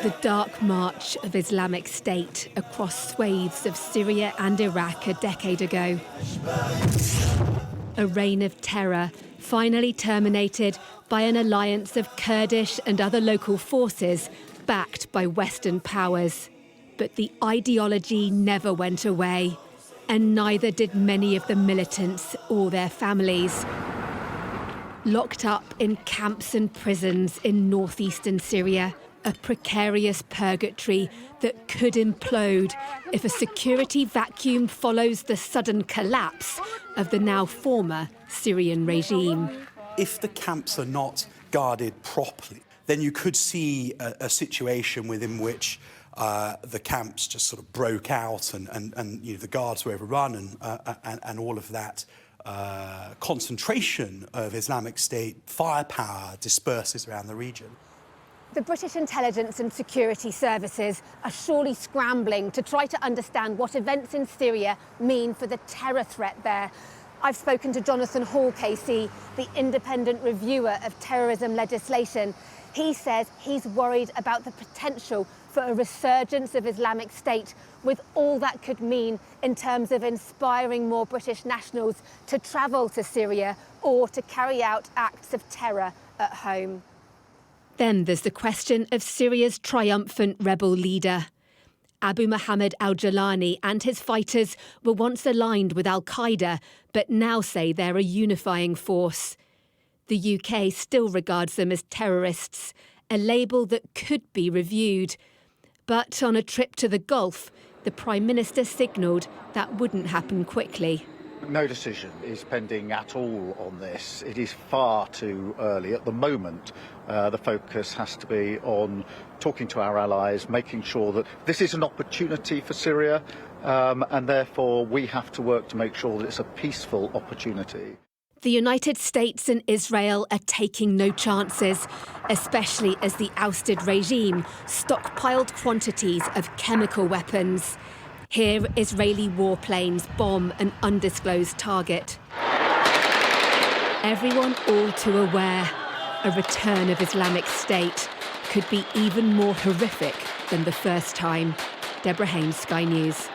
The dark march of Islamic State across swathes of Syria and Iraq a decade ago. A reign of terror finally terminated by an alliance of Kurdish and other local forces backed by Western powers. But the ideology never went away, and neither did many of the militants or their families. Locked up in camps and prisons in northeastern Syria, a precarious purgatory that could implode if a security vacuum follows the sudden collapse of the now former Syrian regime. If the camps are not guarded properly, then you could see a situation within which the camps just sort of broke out and the guards were overrun and all of that concentration of Islamic State firepower disperses around the region. The British intelligence and security services are surely scrambling to try to understand what events in Syria mean for the terror threat there. I've spoken to Jonathan Hall, KC, the independent reviewer of terrorism legislation. He says he's worried about the potential for a resurgence of Islamic State, with all that could mean in terms of inspiring more British nationals to travel to Syria or to carry out acts of terror at home. Then there's the question of Syria's triumphant rebel leader. Abu Muhammad al-Jilani and his fighters were once aligned with al-Qaeda, but now say they're a unifying force. The UK still regards them as terrorists, a label that could be reviewed. But on a trip to the Gulf, the Prime Minister signalled that wouldn't happen quickly. No decision is pending at all on this. It is far too early. At the moment, the focus has to be on talking to our allies, making sure that this is an opportunity for Syria, and therefore we have to work to make sure that it's a peaceful opportunity. The United States and Israel are taking no chances, especially as the ousted regime stockpiled quantities of chemical weapons. Here, Israeli warplanes bomb an undisclosed target. Everyone all too aware, a return of Islamic State could be even more horrific than the first time. Deborah Haynes, Sky News.